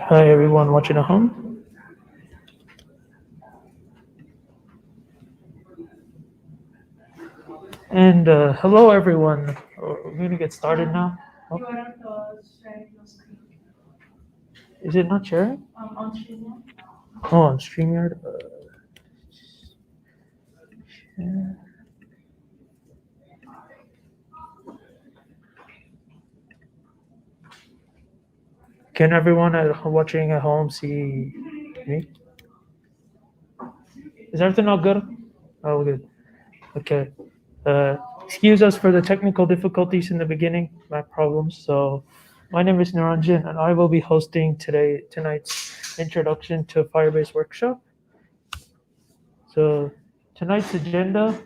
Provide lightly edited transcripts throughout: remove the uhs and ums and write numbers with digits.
Hi everyone watching at home. And hello everyone. We're going to get started now. Oh, is it not sharing? Oh, on StreamYard. Share. Can everyone watching at home see me? Is everything all good? Oh, good. Okay. Excuse us for the technical difficulties in the beginning, my problems. So, my name is Niranjan, and I will be hosting tonight's introduction to Firebase workshop. So, tonight's agenda,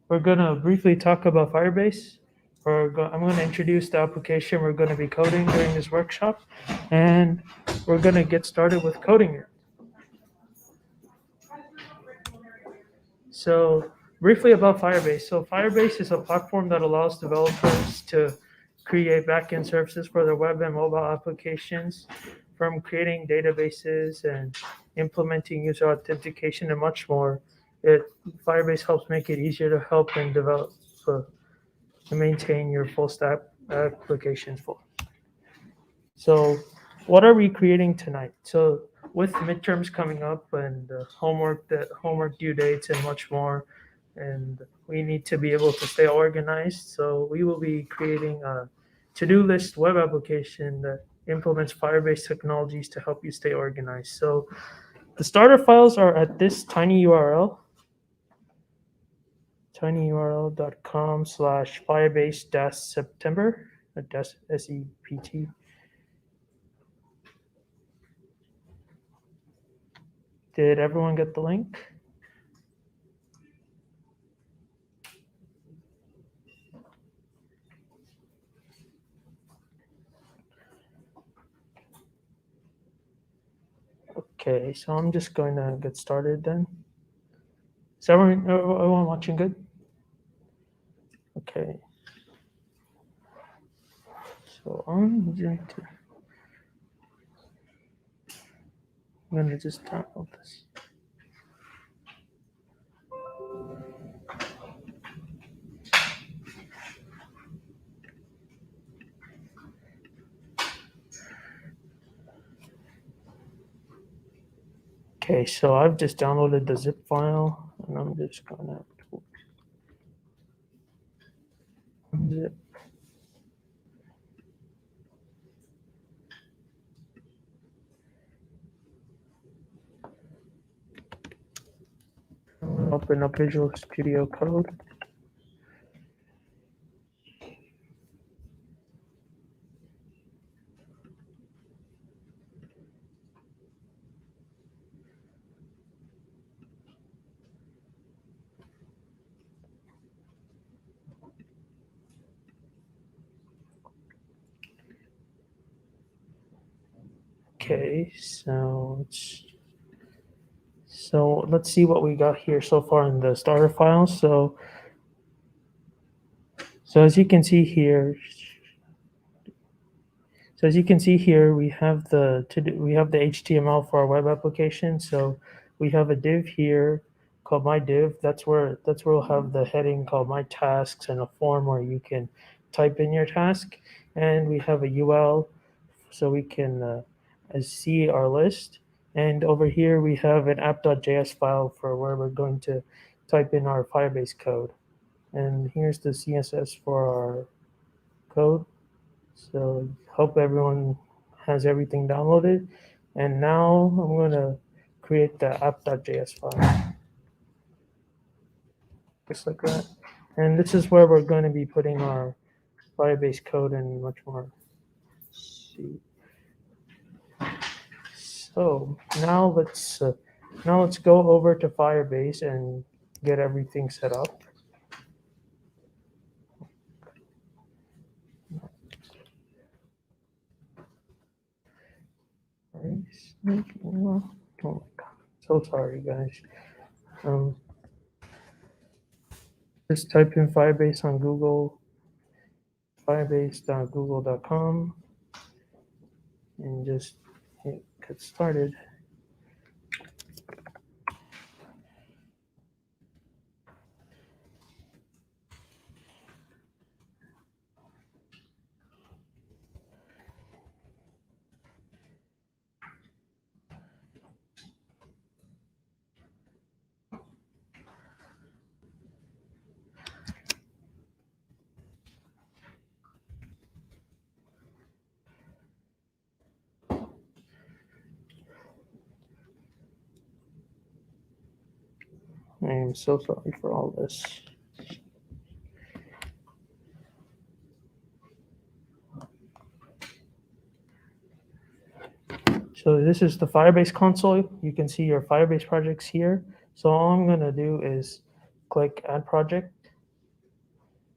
we're gonna briefly talk about Firebase. I'm gonna introduce the application we're gonna be coding during this workshop, and we're gonna get started with coding it. So, briefly about Firebase. So, Firebase is a platform that allows developers to create backend services for their web and mobile applications, from creating databases and implementing user authentication and much more. Firebase helps make it easier to help and develop and maintain your full stack applications. So, what are we creating tonight? So, with midterms coming up and homework due dates and much more, and we need to be able to stay organized. So, we will be creating a to-do list web application that implements Firebase technologies to help you stay organized. So, the starter files are at this tiny URL, tinyurl.com/firebase-september, SEPT. Did everyone get the link? Okay, so I'm just going to get started then. Is everyone watching good? Okay. So I'm going to just download this. Okay, so I've just downloaded the zip file, and I'm just going to zip. Open up Visual Studio Code. Okay, so let's see what we got here so far in the starter file. So as you can see here, we have the HTML for our web application. So we have a div here called my div. That's where we'll have the heading called my tasks and a form where you can type in your task. And we have a UL so we can see our list. And over here we have an app.js file for where we're going to type in our Firebase code. And here's the CSS for our code. So hope everyone has everything downloaded. And now I'm going to create the app.js file. Just like that. And this is where we're going to be putting our Firebase code and much more. Let's see. So now let's go over to Firebase and get everything set up. Oh my God. So sorry, guys. Just type in Firebase on Google, firebase.google.com, and just get started. I am so sorry for all this. So this is the Firebase console. You can see your Firebase projects here. So all I'm going to do is click Add Project.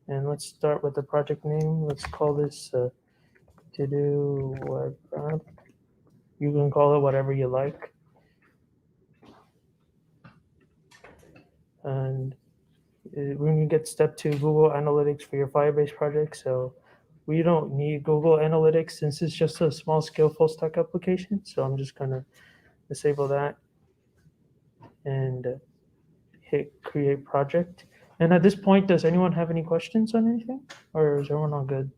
And let's start with the project name. Let's call this To-Do Web App. You can call it whatever you like. And we're going to get step 2, Google Analytics for your Firebase project. So we don't need Google Analytics since it's just a small scale full stack application. So I'm just going to disable that and hit create project. And at this point, does anyone have any questions on anything, or is everyone all good?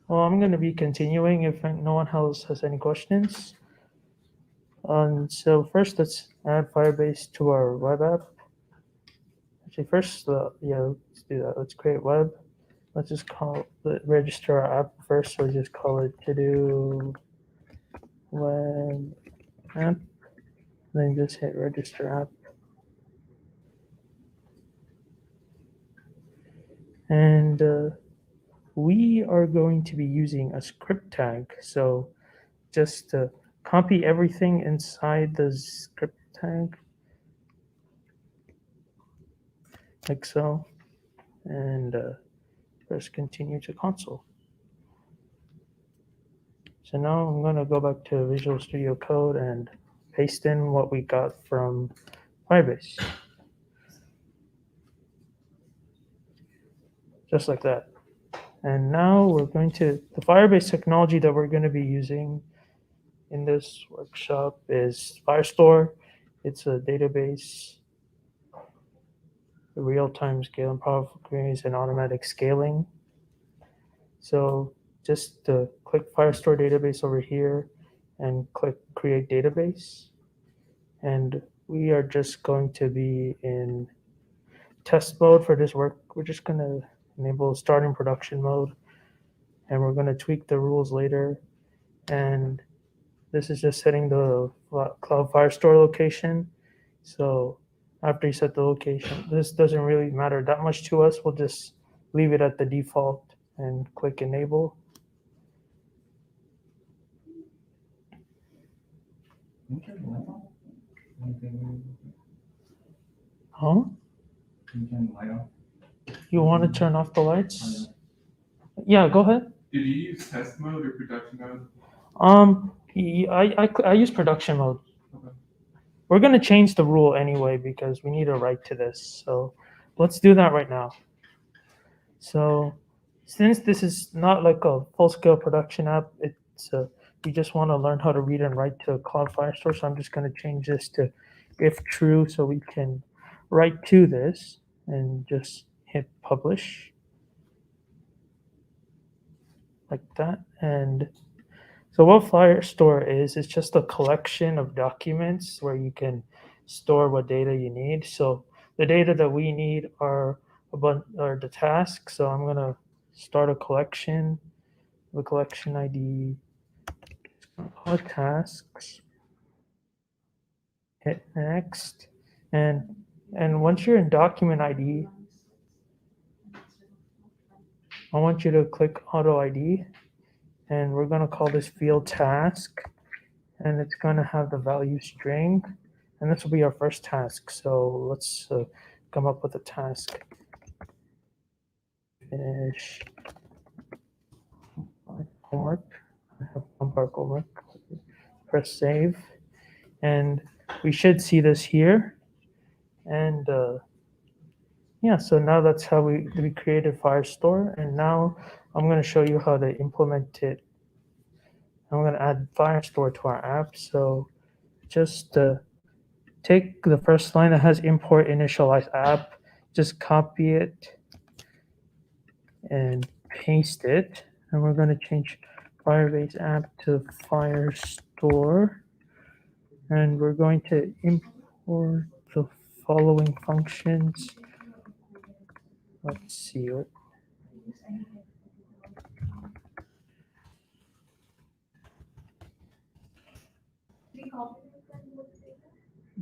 Well, I'm going to be continuing if no one else has any questions. So first, let's add Firebase to our web app. Actually, first, let's do that. Let's create web. Let's just register our app first. So just call it To-Do Web App. Then just hit register app. And we are going to be using a script tag. So just to copy everything inside the script tag, like so, and press continue to console. So now I'm going to go back to Visual Studio Code and paste in what we got from Firebase. Just like that. And now we're going to, the Firebase technology that we're going to be using in this workshop is Firestore. It's a database, real-time scaling, powerful queries, and automatic scaling. So just click Firestore database over here and click create database. And we are just going to be in test mode for this work. We're just going to enable start in production mode, and we're going to tweak the rules later. And this is just setting the Cloud Firestore location. So after you set the location, this doesn't really matter that much to us. We'll just leave it at the default and click enable. Huh? You want to turn off the lights? Yeah, go ahead. Did you use test mode or production mode? I use production mode. Okay. We're going to change the rule anyway because we need a right to this. So let's do that right now. So since this is not like a full-scale production app, you just want to learn how to read and write to Cloud Firestore. So I'm just going to change this to if true so we can write to this and just hit publish like that. And so what Firestore is, it's just a collection of documents where you can store what data you need. So the data that we need are the tasks. So I'm going to start a collection, the collection ID, call it tasks, hit next. And once you're in document ID, I want you to click auto ID, and we're going to call this field task, and it's going to have the value string, and this will be our first task. So let's come up with a task. finish my homework. I have one part homework. Press save, and we should see this here. And yeah, so now that's how we created Firestore, and now I'm going to show you how to implement it. I'm going to add Firestore to our app. So just take the first line that has import initialize app, just copy it and paste it. And we're going to change Firebase app to Firestore. And we're going to import the following functions. Let's see what.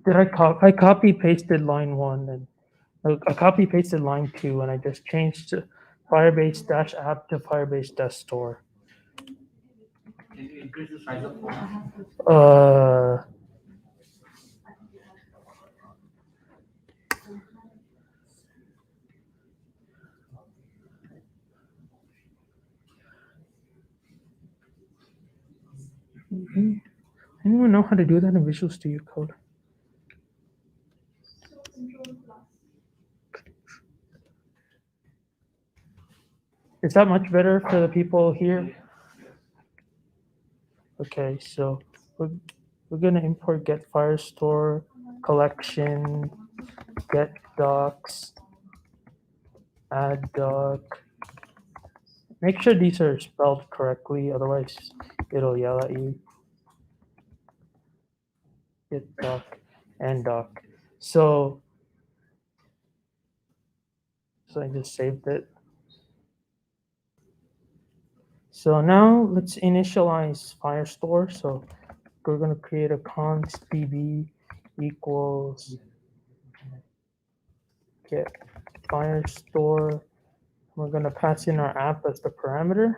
Did I copy pasted line 1 and I copy pasted line 2 and I just changed to Firebase dash app to Firebase dash store. Can you increase the size of font? Anyone know how to do that in Visual Studio Code? Is that much better for the people here? Okay, so we're gonna import get Firestore collection, get docs, add doc. Make sure these are spelled correctly, otherwise it'll yell at you. Get doc and doc. So I just saved it. So now let's initialize Firestore. So we're going to create a const db equals get Firestore. We're going to pass in our app as the parameter.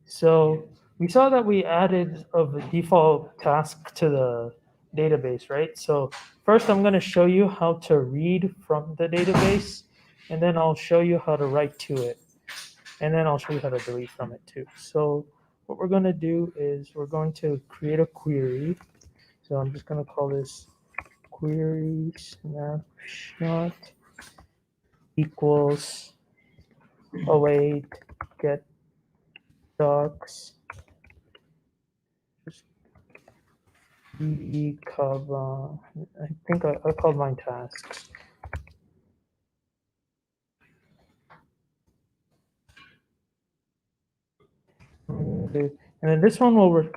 So we saw that we added a default task to the database, right? So first I'm going to show you how to read from the database, and then I'll show you how to write to it. And then I'll show you how to delete from it too. So what we're going to do is we're going to create a query. So I'm just going to call this query snapshot equals await get docs db cover. I think I called mine tasks. And then this one will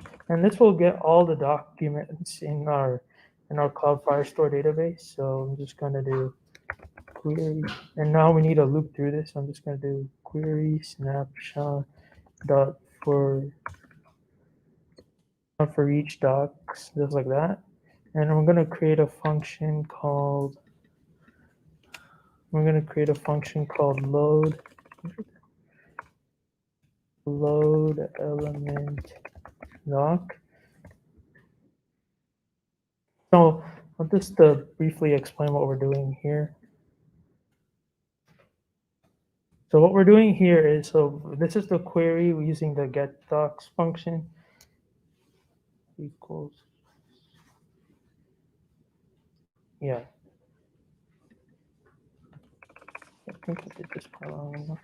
get all the documents in our Cloud Firestore database. So I'm just gonna do query, and now we need to loop through this. So I'm just gonna do query snapshot dot for each docs, just like that. And I'm gonna create a function called load element doc. So I'll just briefly explain what we're doing here. So what we're doing here is, so this is the query using the get docs function equals, yeah. I think I did this part wrong enough.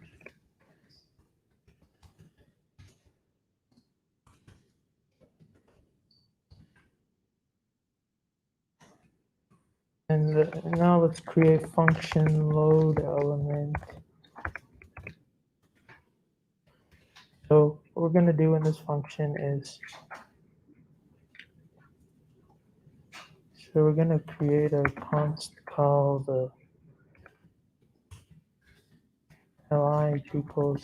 And now let's create function load element. So what we're going to do in this function is, so we're going to create a const called li equals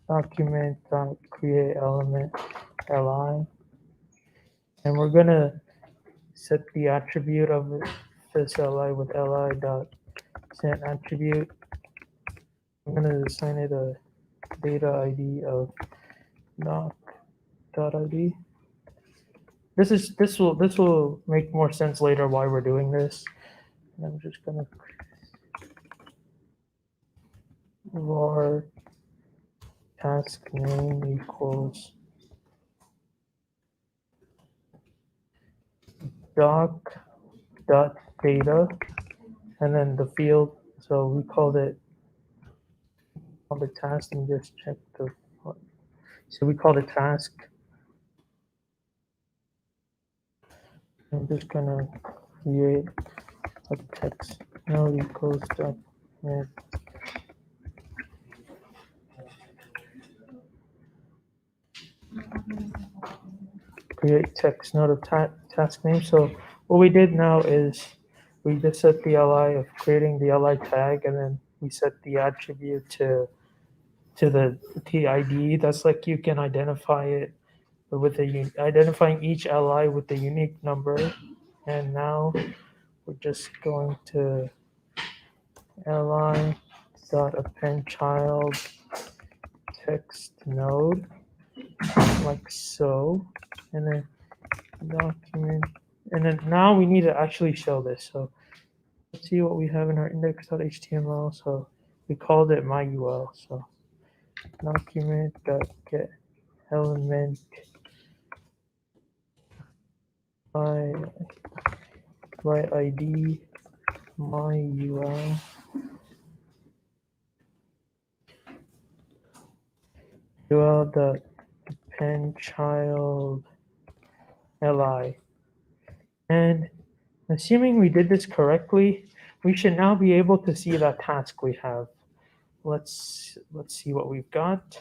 document create element li, and we're going to set the attribute of this li with li dot set attribute. I'm going to assign it a data ID of doc.id. This will make more sense later why we're doing this. And I'm just gonna var task name equals doc dot data, and then the field. So we called it on the task and just check the. So we called it task. I'm just gonna create a text now equals document. Create text node of task name. So what we did now is we just set the li of creating the li tag, and then we set the attribute to the TID. That's like you can identify it with identifying each li with the unique number. And now we're just going to li dot append child text node like so, and then document, and then now we need to actually show this. So let's see what we have in our index.html. So we called it myUL. So document.get element by ID myUL. UL.append child li. And assuming we did this correctly, we should now be able to see that task we have. Let's see what we've got.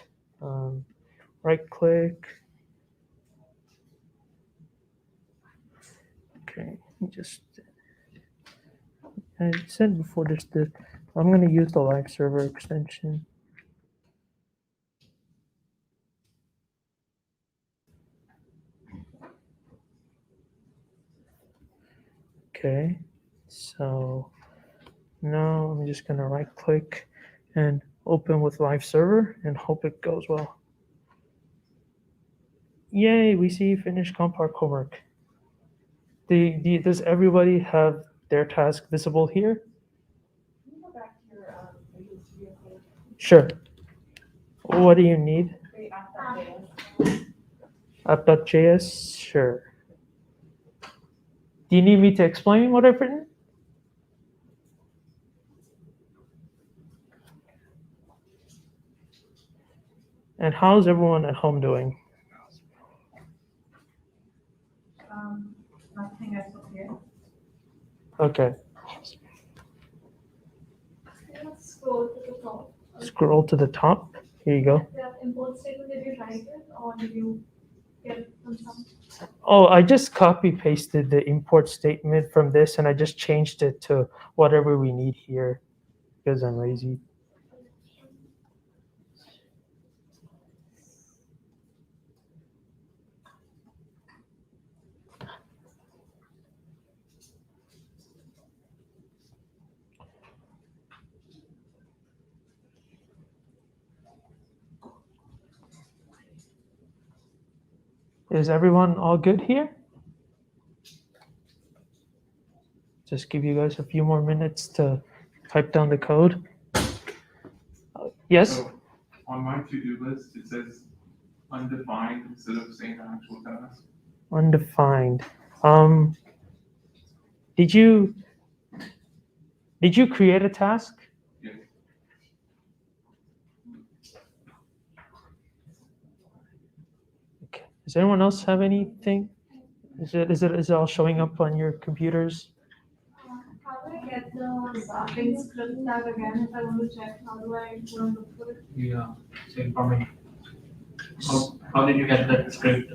Right click. Okay, I said before I'm going to use the live server extension. Okay, so now I'm just going to right click and open with live server and hope it goes well. Yay, we see finished Compart homework. Does everybody have their task visible here? Can you go back to your Visual Studio Code? Sure. What do you need? The app.js. App.js? Sure. Do you need me to explain what I've written? And how's everyone at home doing? Nothing I saw here. Okay. Let's scroll to the top. Scroll to the top. Here you go. That import statement, did you write it or did you get it from some? Oh, I just copy pasted the import statement from this and I just changed it to whatever we need here because I'm lazy. Is everyone all good here? Just give you guys a few more minutes to type down the code. Yes? So on my to-do list, it says undefined instead of saying an actual task. Undefined. Did you create a task? Yeah. Okay. Does anyone else have anything? Is it all showing up on your computers? How do I get the starting script tag again if I want to check? How do I go and look for it? Yeah, same for me. How did you get that script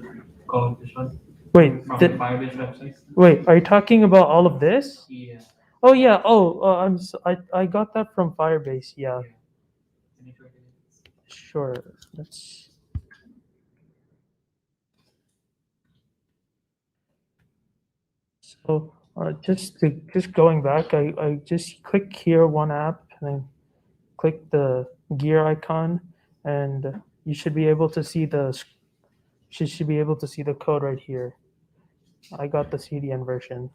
code, this one? Wait, From the Firebase website? wait, are you talking about all of this? Yeah. Oh yeah. I got that from Firebase. Yeah, Can you show it again? sure. Let's. So just going back, I just click here one app and then click the gear icon, and you should be able to see should be able to see the code right here. I got the CDN version.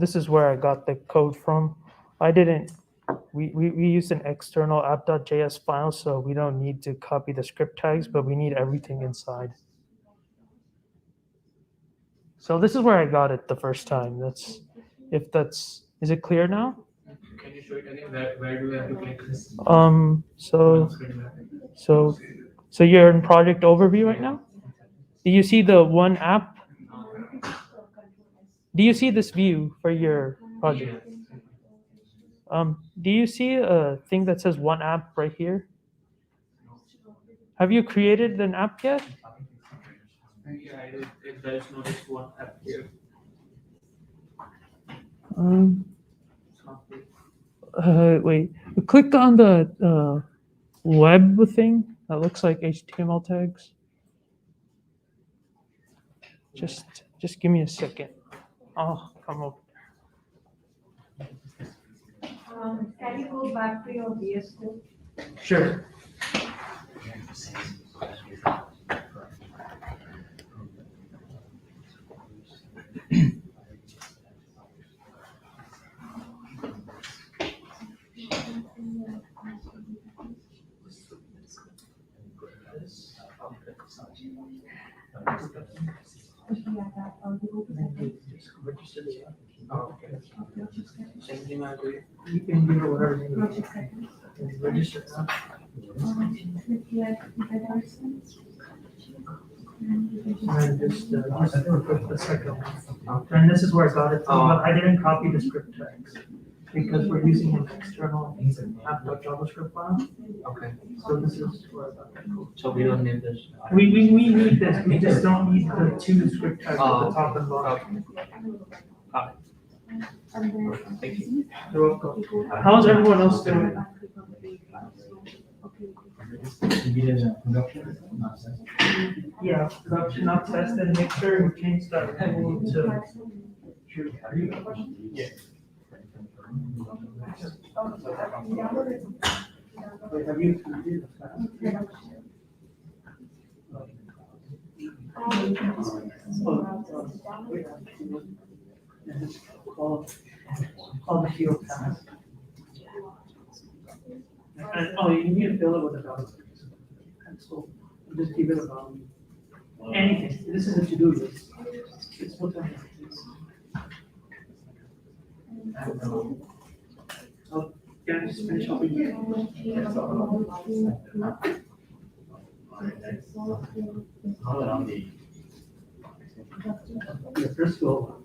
this is where I got the code from. I didn't. We used an external app.js file, so we don't need to copy the script tags, but we need everything inside. So this is where I got it the first time. Is it clear now? Can you show it again? Where do we have to click this? So you're in project overview right now? Do you see the one app? Do you see this view for your project? Do you see a thing that says one app right here? Have you created an app yet? Yeah, there is no this one app here. Wait. Click on the web thing that looks like HTML tags. Just give me a second. I'll come over. Can you go back to your VS Code? Sure. Same thing I do. You can do whatever you need. Register. And just put the second one. And this is where I got it from, but I didn't copy the script tags because we're using an external app.javascript file. Okay. So this is where I got that code. So we don't need this. We need this, we just don't need the two script tags at the top and bottom. Thank you. You're welcome. How's everyone else doing? Yeah, production not test and make sure we change that rule to true. Yeah. Wait, have you? Call the field task. And, you need to fill it with a value. So just give it a value. Anything. This is a to-do list. It's what I have. Oh, can I just finish up with you? Yeah, first go.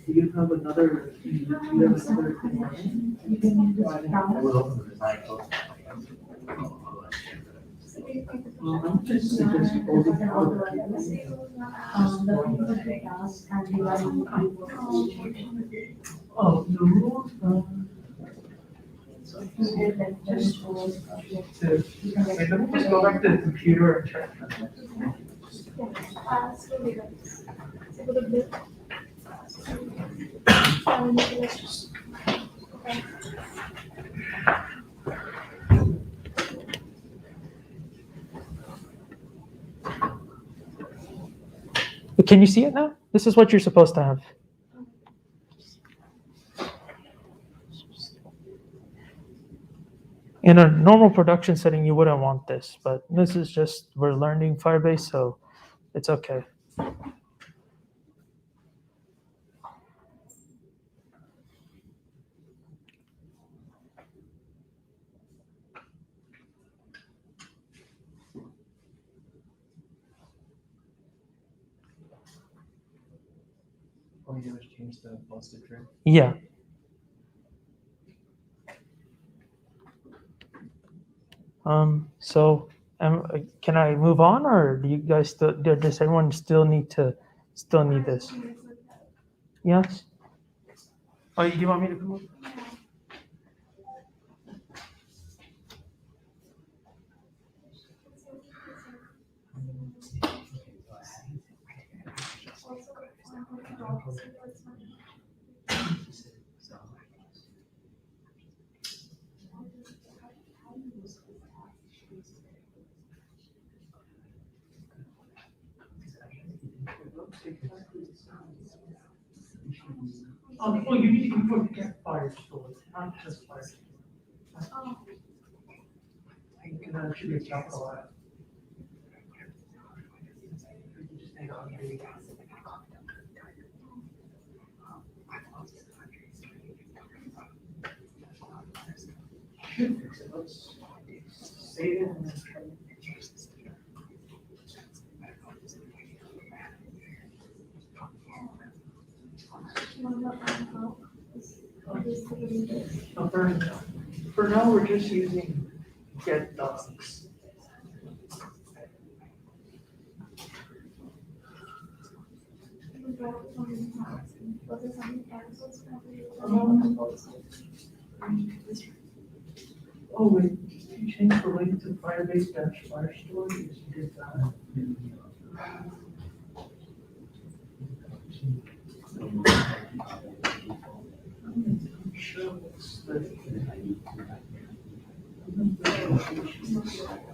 Do you have another? I'm just suggesting oh, the rules. Wait, let me just go back to the computer and check. Can you see it now? This is what you're supposed to have. In a normal production setting, you wouldn't want this, but this is just, we're learning Firebase, so it's okay. All you do is change the busted tree. Yeah. So can I move on, or do you guys still, does everyone still need this? Yes? Oh, do you want me to come over? Well, you need to import get Firestore, not just Firestore. Oh, You can actually capital I. Should fix it. Let's save it and then try it. what about how? Is the video? For now, we're just using get docs. Was it something else? Oh, wait, you changed the link to Firebase Firestore? Yes, you did that. I'm sure it's the.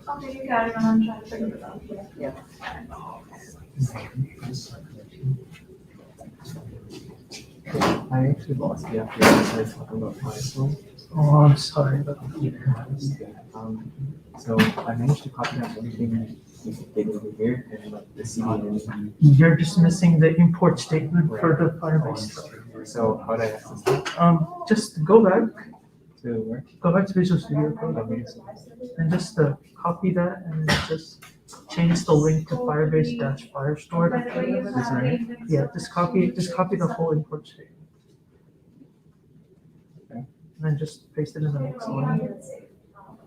Okay, you carry on, I'm trying to figure it out. Yeah. I actually lost you after I started talking about Firestore. Oh, I'm sorry about So I managed to copy down everything you did over here and like the CDN. You're just missing the import statement for the Firebase stuff. So how do I access that? Just go back To to Visual Studio Code and just copy that and then just change the link to Firebase-Firestore. Whenever you have the index Yeah, of just copy the whole import statement. Okay. And then just paste it in the next line.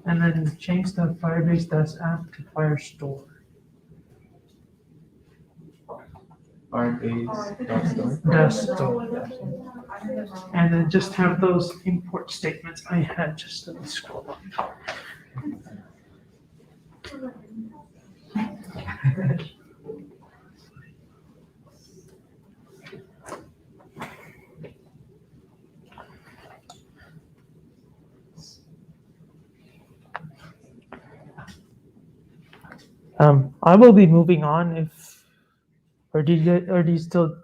And then change the Firebase-app to Firestore. Firebase.store. And then just have those import statements I had, just let me scroll up. I will be moving on or do you still?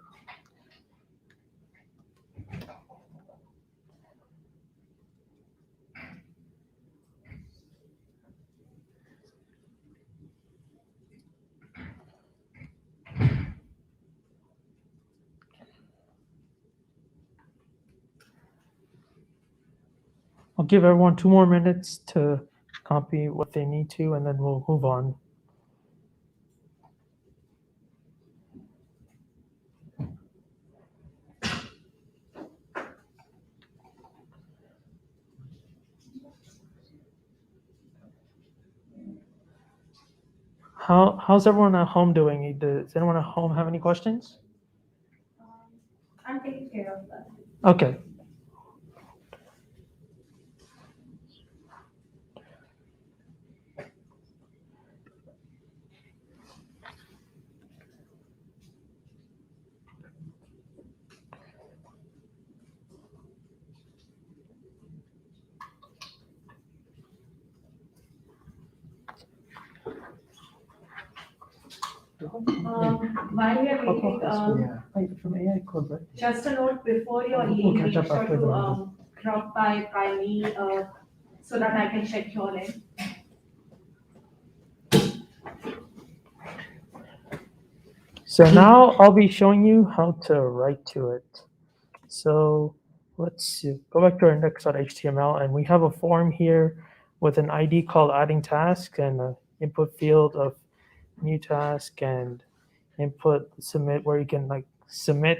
I'll give everyone 2 more minutes to copy what they need to, and then we'll move on. How's everyone at home doing? Does anyone at home have any questions? I'm taking care of that. Okay. While we are waiting, From AI Club, right? just a note before your We'll email, catch make up sure after to drop by me so that I can check your name. So now I'll be showing you how to write to it. So let's see. Go back to our index.html, and we have a form here with an ID called adding task and an input field of new task and input submit where you can like submit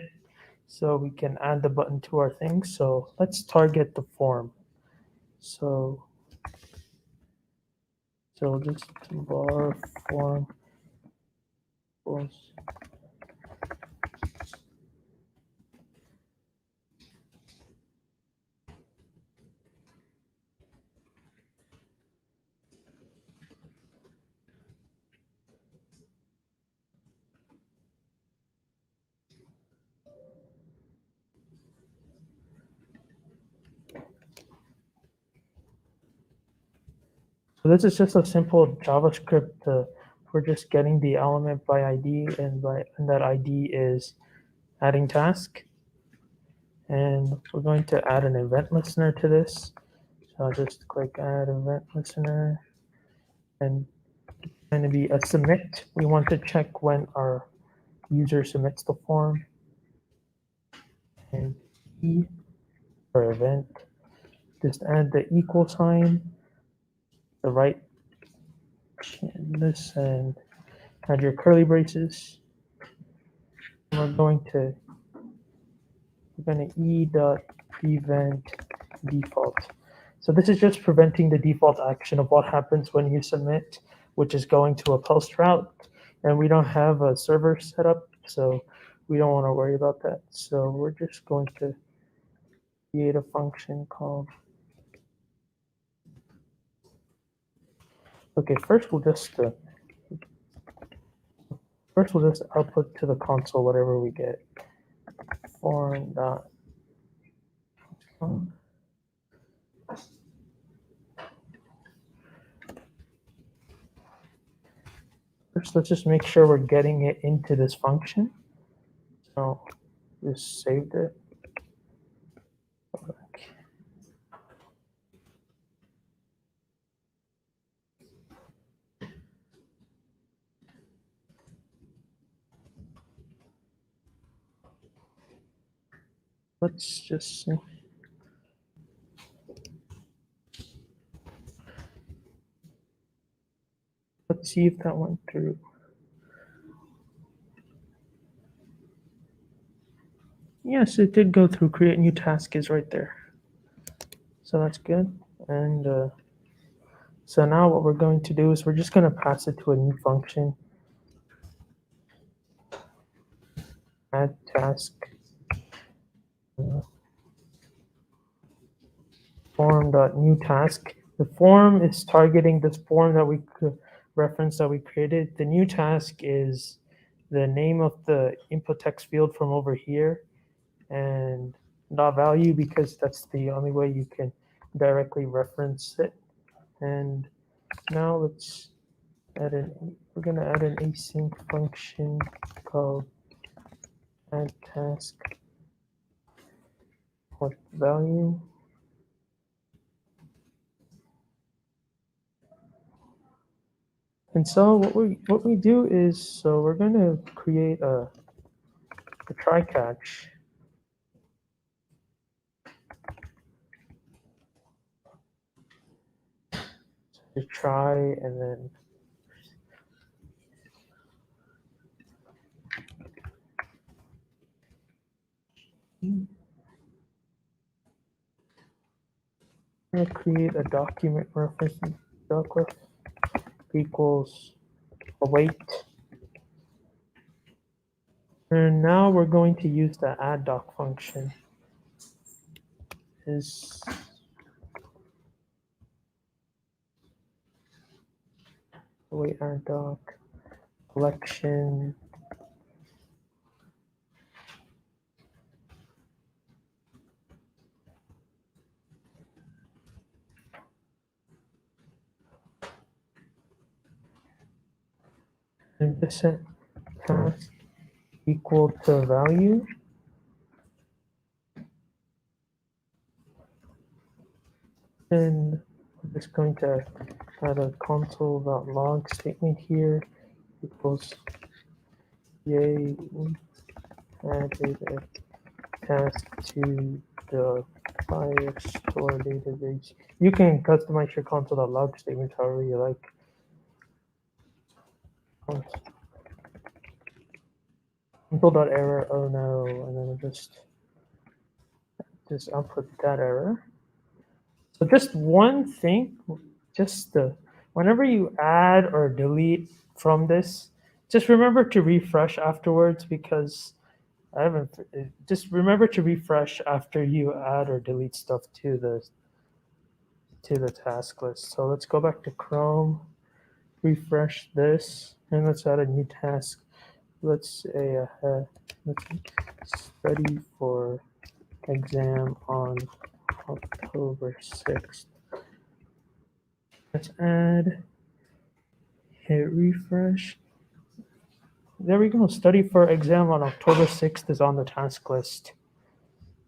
so we can add the button to our thing. So let's target the form. So just var form equals. So this is just a simple JavaScript we're just getting the element by ID, and that ID is adding task. And we're going to add an event listener to this. So I'll just click add event listener, and it's going to be a submit. We want to check when our user submits the form. And E for event, just add the equal sign, the right this, and add your curly braces. And we're going to E dot prevent default. So this is just preventing the default action of what happens when you submit, which is going to a post route, and we don't have a server set up, so we don't want to worry about that. So we're just going to create a function called, okay, first we'll just output to the console whatever we get. Form dot. First, let's just make sure we're getting it into this function. So just saved it. Let's just see. Let's see if that went through. Yes, it did go through. Create new task is right there. So that's good. And so now what we're going to do is we're just going to pass it to a new function. Add task. Form.new task. The form is targeting this form that we reference that we created. The new task is the name of the input text field from over here, and not value, because that's the only way you can directly reference it. And now let's add we're going to add an async function called add task with value. And so what we do is, so we're going to create a try catch. To try, and then I'm going to create a document reference, docref equals await. And now we're going to use the add doc function. Is await add doc collection. And this set task equal to value. And I'm just going to add a console.log statement here equals yay added a task to the Firestore database. You can customize your console.log statements however you like. Console.error, oh no, and then we'll just output that error. So just one thing, whenever you add or delete from this, just remember to refresh afterwards, because just remember to refresh after you add or delete stuff to the task list. So let's go back to Chrome, refresh this, and let's add a new task. Let's say let's study for exam on October 6th. Let's add Hit refresh. There we go. Study for exam on October 6th is on the task list.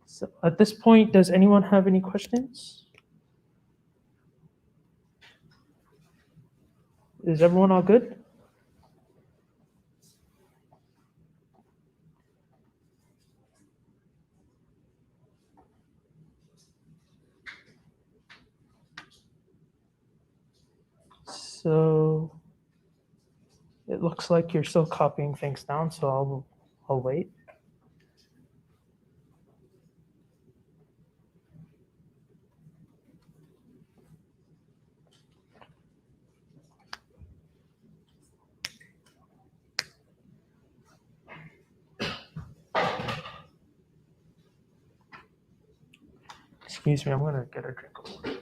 So at this point, does anyone have any questions? Is everyone all good? So it looks like you're still copying things down, so I'll wait. Excuse me, I'm gonna get a drink of water.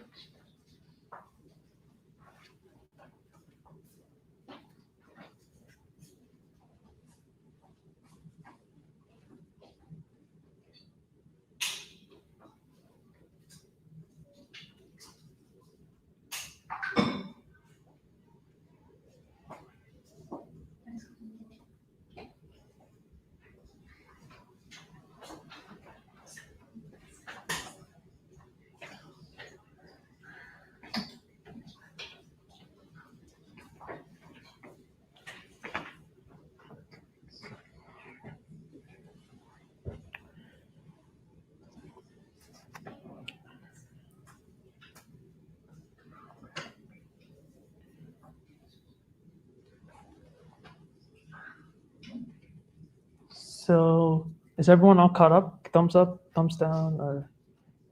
So is everyone all caught up? Thumbs up, thumbs down, or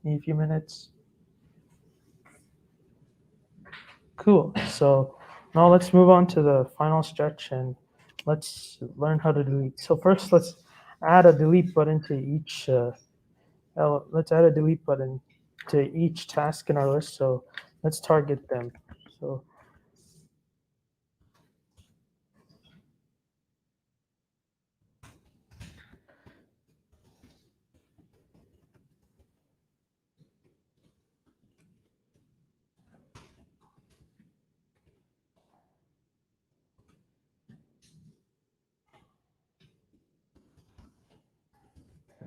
need a few minutes? Cool. So now let's move on to the final stretch and let's learn how to delete. So first, let's add a delete button to each. Let's add a delete button to each task in our list. So let's target them. So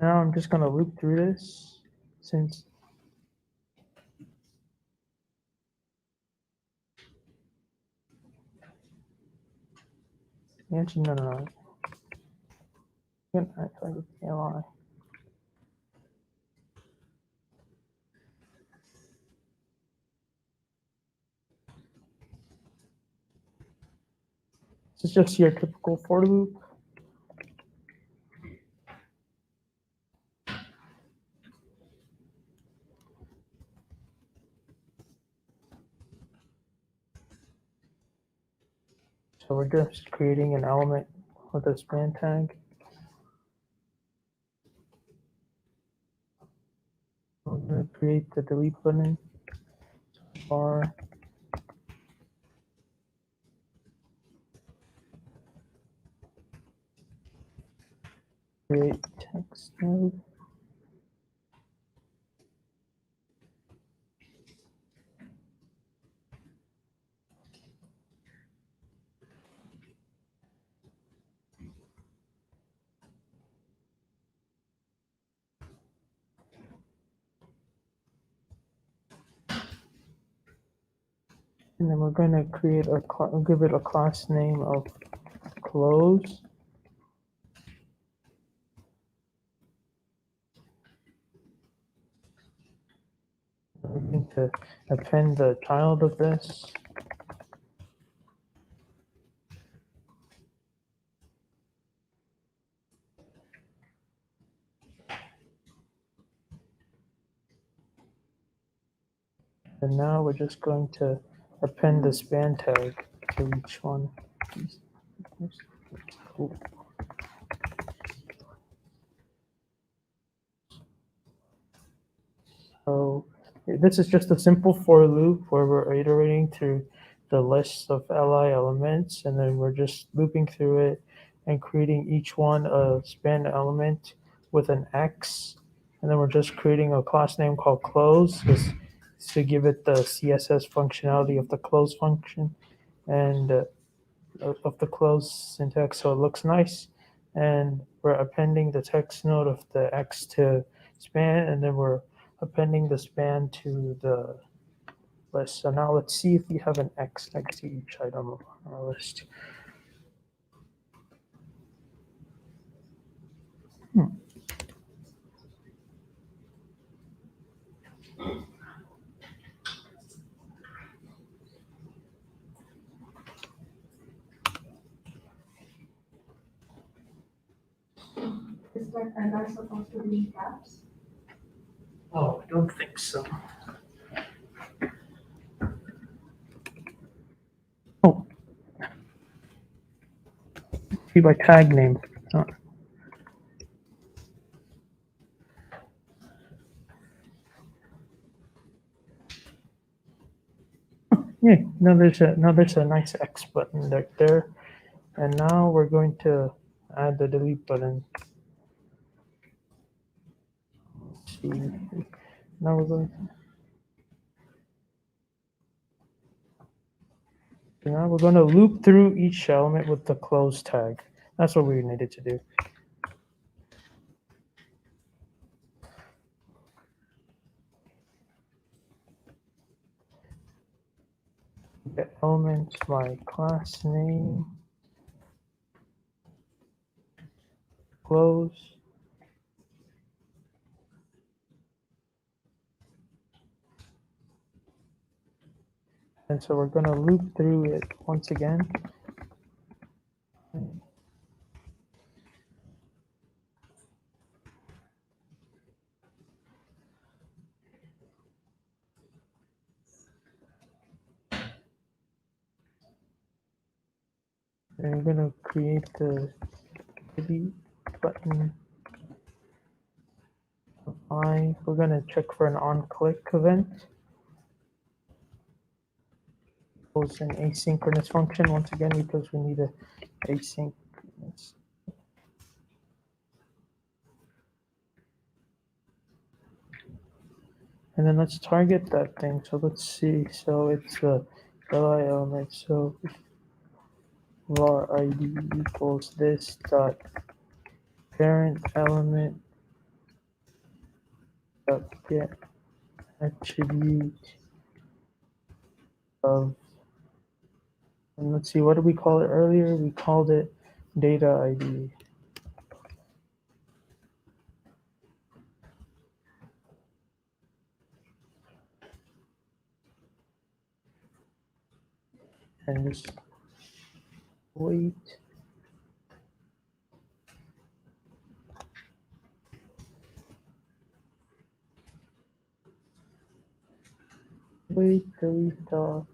now I'm just gonna loop through this since actually no. Can't act like ALI. This is just your typical for loop. So we're just creating an element with a span tag. We're going to create the delete button. Bar. Create text node. And then we're going to create give it a class name of close. We're going to append the child of this. And now we're just going to append the span tag to each one. Cool. So this is just a simple for loop where we're iterating through the list of li elements, and then we're just looping through it and creating each one a span element with an X. And then we're just creating a class name called close just to give it the CSS functionality of the close function. And of the close syntax so it looks nice. And we're appending the text node of the X to span, and then we're appending the span to the list. So now let's see if we have an X next to each item on our list. Is that and supposed to be in caps? Oh, I don't think so. Oh. See by tag name. Oh. Yeah, now there's a nice X button there. And now we're going to add the delete button. Let's see. Now we're going to loop through each element with the close tag. That's what we needed to do. The elements, my class name, close. And so we're going to loop through it once again. And we're going to create the delete button. We're going to check for an on-click event. It's an asynchronous function once again because we need a asynchronous. And then let's target that thing. So let's see. So it's the li element. So var id equals this dot parent element dot get attribute of, and let's see, what did we call it earlier? We called it data ID. And just wait. Wait, delete doc.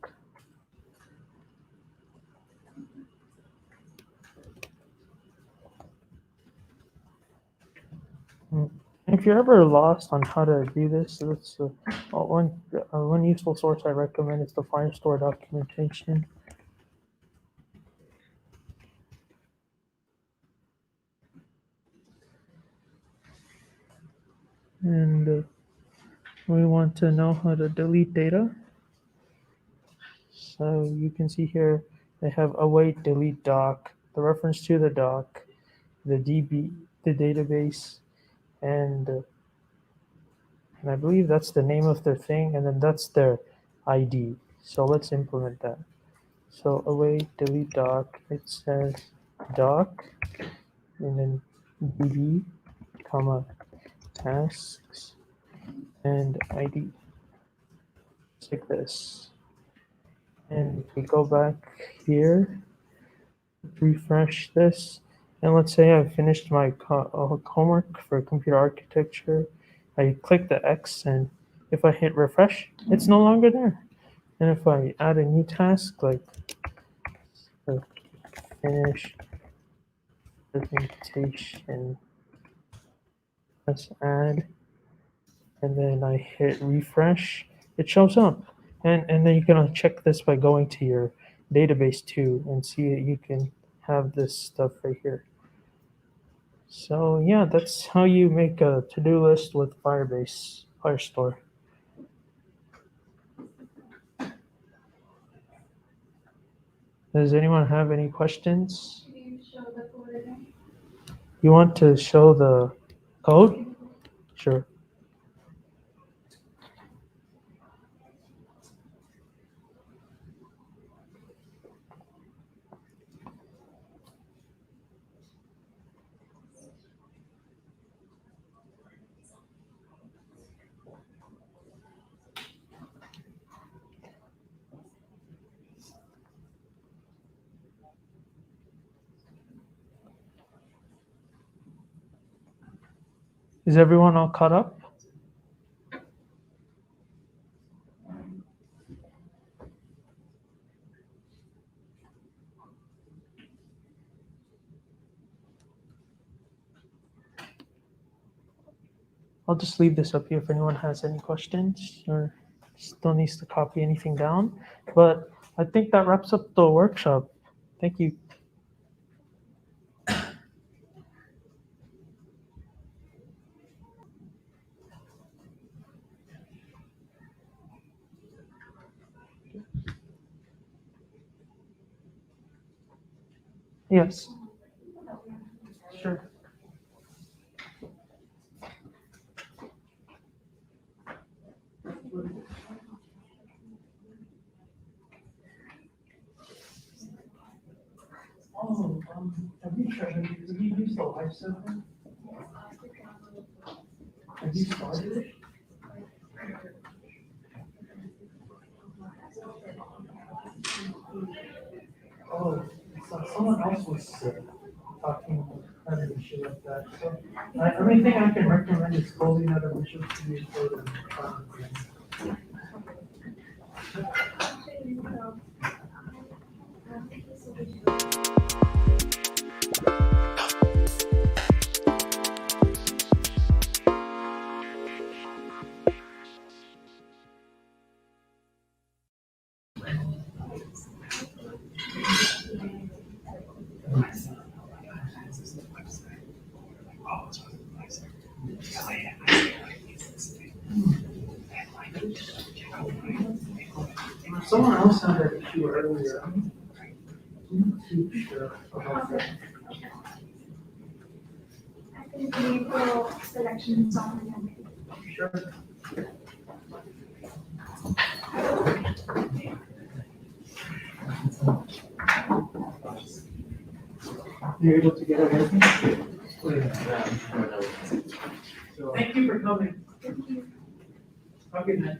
If you're ever lost on how to do this, that's one useful source I recommend is the Firestore documentation. And we want to know how to delete data. So you can see here they have await delete doc, the reference to the doc, the DB, the database, and I believe that's the name of their thing, and then that's their ID. So let's implement that. So await delete doc, it says doc, and then DB, comma, tasks, and ID. Just like this. And if we go back here, refresh this, and let's say I've finished my homework for computer architecture. I click the X, and if I hit refresh, it's no longer there. And if I add a new task, like finish presentation, let's add, and then I hit refresh, it shows up. And then you can check this by going to your database too and see it. You can have this stuff right here. So yeah, that's how you make a to-do list with Firebase, Firestore. Does anyone have any questions? Can you show the code again? You want to show the code? Sure. Is everyone all caught up? I'll just leave this up here if anyone has any questions or still needs to copy anything down. But I think that wraps up the workshop. Thank you. Yes. Sure. Oh, have you used the live server? Have you started it? Oh, so someone else was talking about an issue like that. So everything I can recommend is closing out a Visual Studio Code and someone else had that issue earlier. I'm not too sure about that. I think enable selection song. Sure. You're able to get everything? Thank you for coming. Have a good night.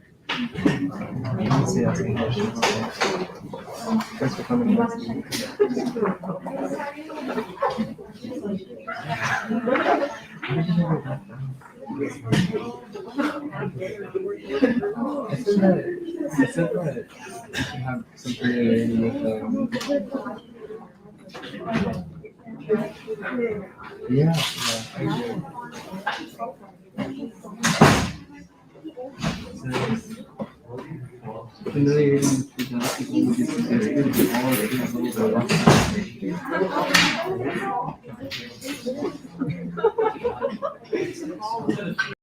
Thanks for coming. I said that you have some familiarity with yeah, I do. Familiarity with the JavaScript languages suggested in all of these levels are